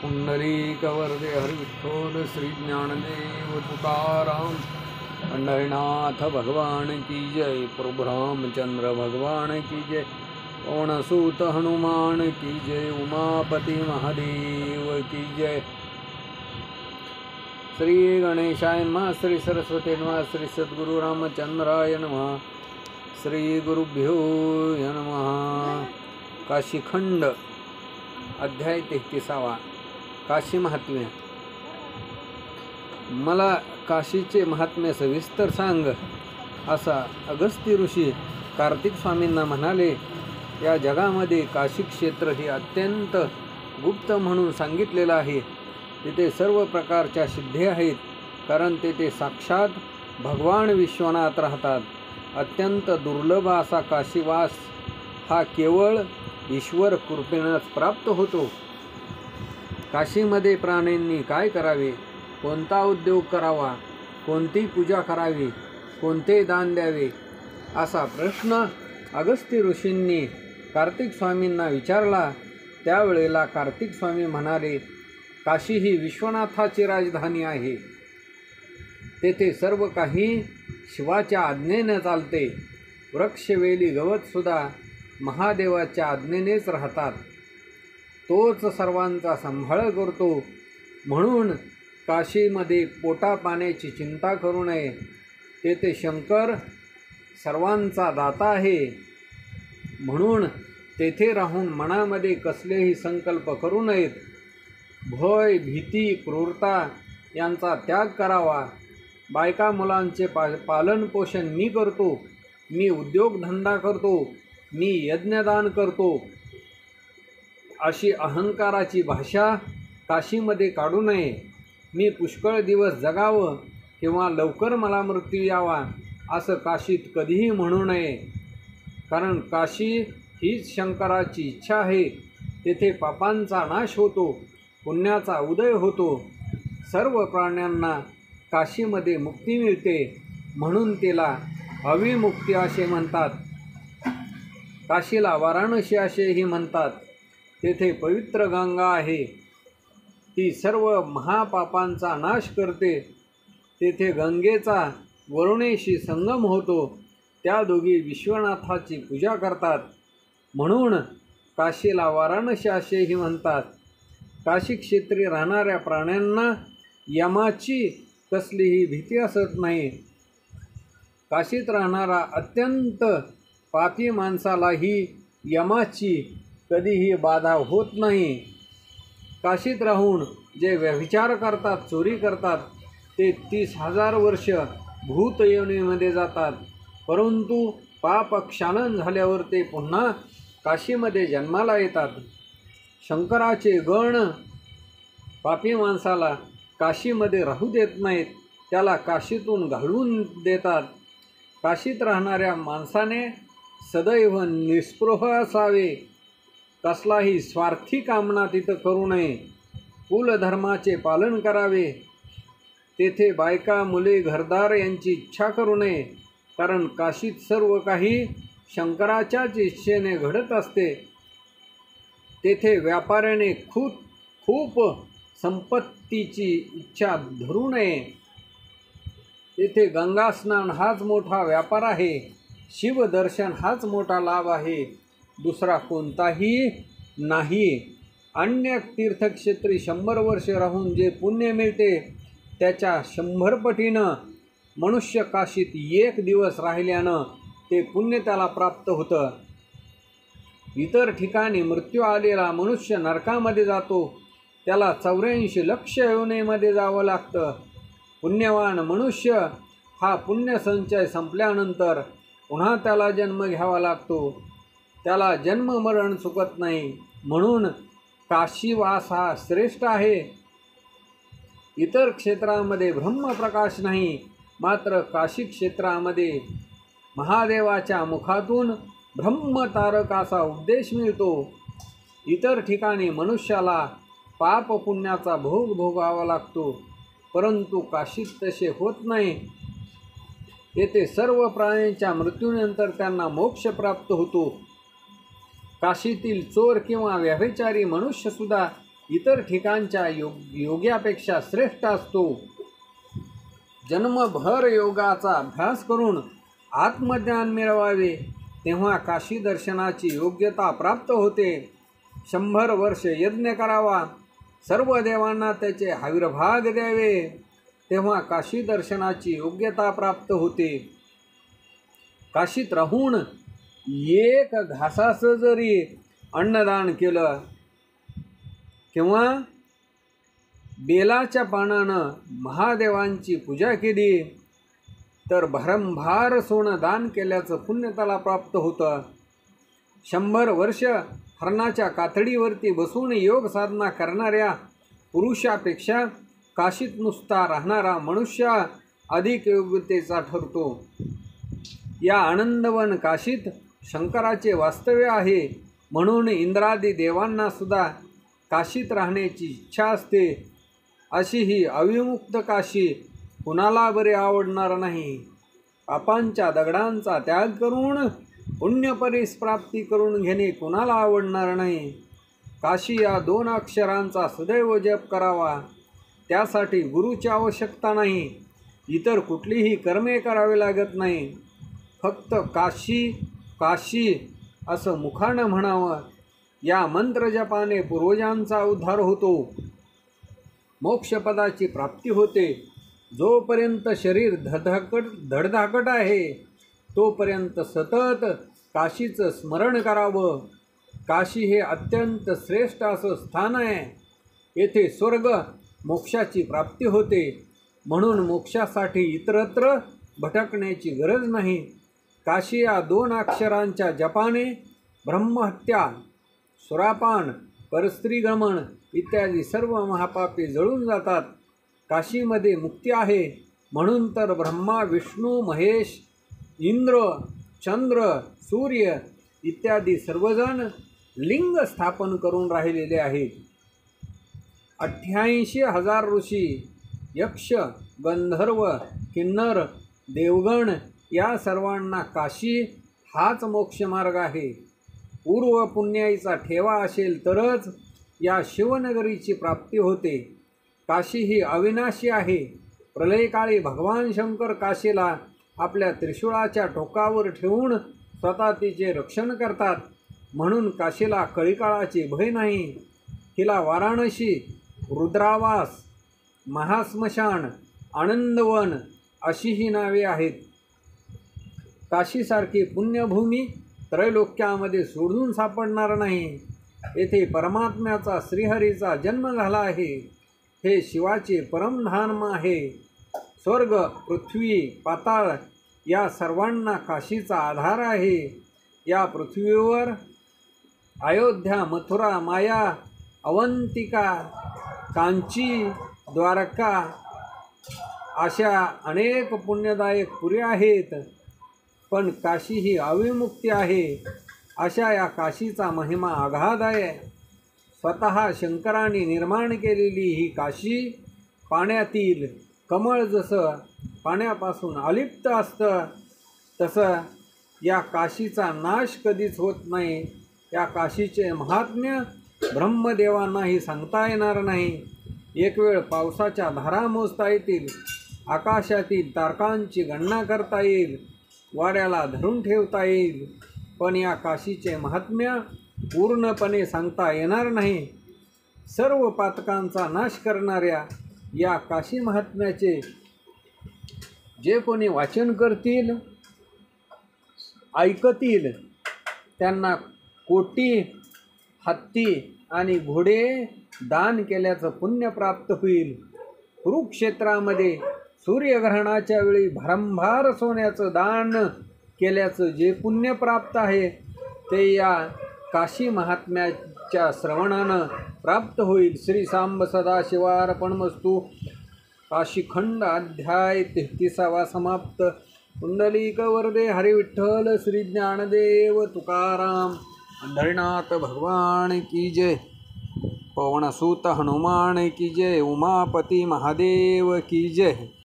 पुंडलीकवरदे हरिविठ्ठल श्री ज्ञानदेव तुकाराम पंढरीनाथ भगवान की जय। प्रभु रामचंद्र भगवान की जय। पवनसूत हनुमान की जय। उमापति महादेव की जय। श्री गणेशाय नमः। श्री सरस्वती नमः। श्री सद्गुरु रामचंद्राय नमः। श्री गुरुभ्यो नमः। काशीखंड अध्याय 33 काशी महात्म्य। मला काशीचे महात्म्य सविस्तर सांग असा अगस्त्य ऋषी कार्तिक स्वामींना म्हणाले। या जगामध्ये काशी क्षेत्र हे अत्यंत गुप्त म्हणून सांगितलेलं आहे। तिथे सर्व प्रकारच्या सिद्धी आहेत, कारण तेथे साक्षात भगवान विश्वनाथ राहतात। अत्यंत दुर्लभ असा काशीवास हा केवळ ईश्वर कृपेनेच प्राप्त होतो। काशीमध्ये प्राण्यांनी काय करावे, कोणता उद्योग करावा, कोणती पूजा करावी, कोणते दान द्यावे असा प्रश्न अगस्त्य ऋषींनी कार्तिक स्वामींना विचारला। त्यावेळेला कार्तिक स्वामी म्हणाले, काशी ही विश्वनाथाची राजधानी आहे। तेथे सर्व काही शिवाच्या आज्ञेने चालते। वृक्षवेली गवतसुद्धा महादेवाच्या आज्ञेनेच राहतात। तोच सर्वांचा सांभाळ करतो। म्हणून काशीमध्ये पोटा पाण्याची चिंता करू नये। तेथे शंकर सर्वांचा दाता आहे। म्हणून तेथे राहून मनामध्ये कसलेही संकल्प करू नयेत। भय, भीती, क्रूरता यांचा त्याग करावा। बायका मुलांचे पालन पोषण मी करतो, मी उद्योगधंदा करतो, मी यज्ञदान करतो अशी अहंकाराची भाषा काशीमध्ये काढू नये। मी पुष्कळ दिवस जगावं किंवा लवकर मला मृत्यू यावा असं काशीत कधीही म्हणू नये, कारण काशी हीच शंकराची इच्छा आहे। तेथे पापांचा नाश होतो, पुण्याचा उदय होतो। सर्व प्राण्यांना काशीमध्ये मुक्ती मिळते, म्हणून तिला अविमुक्ती असे म्हणतात। काशीला वाराणसी असेही म्हणतात। तेथे पवित्र गंगा आहे, ती सर्व महापापांचा नाश करते। तेथे गंगेचा वरुणेशी संगम होतो, त्या दोघी विश्वनाथाची पूजा करतात, म्हणून काशीला वाराणसी असेही म्हणतात। काशी क्षेत्री राहणाऱ्या प्राण्यांना यमाची कसलीही भीती असत नाही। काशीत राहणारा अत्यंत पापी माणसालाही यमाची कधीही बाधा होत नाही। काशीत राहून जे व्यभिचार करतात, चोरी करतात, ते 30,000 वर्ष भूत योनीमध्ये जातात, परंतु पाप क्षालन झाल्यावर ते पुन्हा काशीमध्ये जन्माला येतात। शंकराचे गण पापी माणसाला काशीमध्ये राहू देत नाहीत, त्याला काशीतून घालवून देतात। काशीत राहणाऱ्या माणसाने सदैव निस्पृह असावे, कसलाही स्वार्थी कामना तिथं करू नये। कुलधर्माचे पालन करावे। तेथे बायका, मुले, घरदार यांची इच्छा करू नये, कारण काशीत सर्व काही शंकराच्याच इच्छेने घडत असते। तेथे व्यापाऱ्याने खूप संपत्तीची इच्छा धरू नये। तेथे गंगा स्नान हाच मोठा व्यापार आहे, शिवदर्शन हाच मोठा लाभ आहे, दुसरा कोणताही नाही। अन्य तीर्थक्षेत्री 100 वर्ष राहून जे पुण्य मिळते त्याच्या 100 पटीनं मनुष्य काशीत 1 दिवस राहिल्यानं ते पुण्य त्याला प्राप्त होतं। इतर ठिकाणी मृत्यू आलेला मनुष्य नरकामध्ये जातो, त्याला 84 लक्ष योनीमध्ये जावं लागतं। पुण्यवान मनुष्य हा पुण्यसंचय संपल्यानंतर पुन्हा त्याला जन्म घ्यावा लागतो, त्याला जन्म मरण चुकत नाही। म्हणून काशीवास हा श्रेष्ठ आहे। इतर क्षेत्रामध्ये ब्रह्मप्रकाश नाही, मात्र काशी क्षेत्रामध्ये महादेवाच्या मुखातून ब्रह्मतारकाचा उपदेश मिळतो। इतर ठिकाणी मनुष्याला पाप पुण्याचा भोग भोगावा लागतो, परंतु काशीत तसे होत नाही। येथे सर्व प्राण्यांच्या मृत्यूनंतर त्यांना मोक्ष प्राप्त होतो। काशीतील चोर किंवा व्यभिचारी मनुष्यसुद्धा इतर ठिकाणच्या योग्यापेक्षा श्रेष्ठ असतो. जन्मभर योगाचा अभ्यास करून आत्मज्ञान मिळवावे तेव्हा काशी दर्शनाची योग्यता प्राप्त होते. 100 वर्ष यज्ञ करावा, सर्व देवांना त्याचे आविर्भाग द्यावे तेव्हा काशी दर्शनाची योग्यता प्राप्त होते. काशीत राहून एक घासाचं जरी अन्नदान केलं किंवा बेलाच्या पानानं महादेवांची पूजा केली तर भरंभार सोनं दान केल्याचं पुण्य त्याला प्राप्त होतं. 100 वर्ष हरणाच्या कातडीवरती बसून योग साधना करणाऱ्या पुरुषापेक्षा काशीत नुसता राहणारा मनुष्य अधिक योग्यतेचा ठरतो. या आनंदवन काशीत शंकराचे वास्तव्य आहे म्हणून इंद्रादी देवांना सुद्धा काशीत राहण्याची इच्छा असते. अशी ही अविमुक्त काशी कुणाला बरे आवडणार नाही. पापांच्या दगडांचा त्याग करून पुण्यपरीस प्राप्ती करून घेणे कुणाला आवडणार नाही. काशी या 2 अक्षरांचा सदैव जप करावा. त्यासाठी गुरुची आवश्यकता नाही, इतर कुठलीही कर्मे करावी लागत नाही. फक्त काशी काशी असं मुखानं म्हणावं. या मंत्रजपाने पूर्वजांचा उद्धार होतो, मोक्षपदाची प्राप्ती होते. जोपर्यंत शरीर धडधाकट आहे तोपर्यंत सतत काशीचं स्मरण करावं. काशी हे अत्यंत श्रेष्ठ असं स्थान आहे. येथे स्वर्ग मोक्षाची प्राप्ती होते म्हणून मोक्षासाठी इतरत्र भटकण्याची गरज नाही. काशी या 2 अक्षरांच्या जपाने ब्रह्महत्या, सुरापान, परस्त्रीगमन इत्यादी सर्व महापापे जळून जातात. काशीमध्ये मुक्ती आहे म्हणून तर ब्रह्मा, विष्णू, महेश, इंद्र, चंद्र, सूर्य इत्यादी सर्वजण लिंग स्थापन करून राहिलेले आहेत. 88,000 ऋषी, यक्ष, गंधर्व, किन्नर, देवगण या सर्वांना काशी हाच मोक्षमार्ग आहे. पूर्व पुण्याईचा ठेवा असेल तरच या शिवनगरीची प्राप्ती होते. काशी ही अविनाशी आहे. प्रलयकाळी भगवान शंकर काशीला आपल्या त्रिशूळाच्या टोकावर ठेवून स्वतः तिचे रक्षण करतात म्हणून काशीला कळीकाळाचे भय नाही. तिला वाराणसी, रुद्रावास, महास्मशान, आनंदवन अशी ही नावे आहेत. काशीसारखी पुण्यभूमी त्रैलोक्यामध्ये सोडून सापडणार नाही. येथे परमात्म्याचा श्रीहरीचा जन्म झाला आहे. हे शिवाचे परमधाम आहे. स्वर्ग, पृथ्वी, पाताळ या सर्वांना काशीचा आधार आहे. या पृथ्वीवर अयोध्या, मथुरा, माया, अवंतिका, कांची, द्वारका अशा अनेक पुण्यदायक पुरी आहेत, पण काशी ही अविमुक्ती आहे. अशा या काशीचा महिमा अगाध आहे. स्वतः शंकराने निर्माण केलेली ही काशी पाण्यातील कमळ जसं पाण्यापासून अलिप्त असतं तसं या काशीचा नाश कधीच होत नाही. या काशीचे महात्म्य ब्रह्मदेवांनाही सांगता येणार नाही. एक वेळ पावसाच्या धारा मोजता येतील, आकाशातील तारकांची गणना करता येईल, वाऱ्याला धरून ठेवता येईल, पण या काशीचे महात्म्य पूर्णपणे सांगता येणार नाही. सर्व पातकांचा नाश करणाऱ्या या काशी महात्म्याचे जे कोणी वाचन करतील, ऐकतील त्यांना कोटी हत्ती आणि घोडे दान केल्याचं पुण्य प्राप्त होईल. कुरुक्षेत्रामध्ये सूर्यग्रहणाच्या वेळी भरंभार सोन्याचं दान केल्याचं जे पुण्य प्राप्त आहे ते या काशी महात्म्याच्या श्रवणानं प्राप्त होईल. श्री सांब सदाशिवार्पणमस्तु. काशीखंड अध्याय 33 समाप्त. पुंडलिक वरदे हरी विठ्ठल श्री ज्ञानदेव तुकाराम पंढरीनाथ भगवान की जय. पवनसुत हनुमान की जय. उमापति महादेव की जय.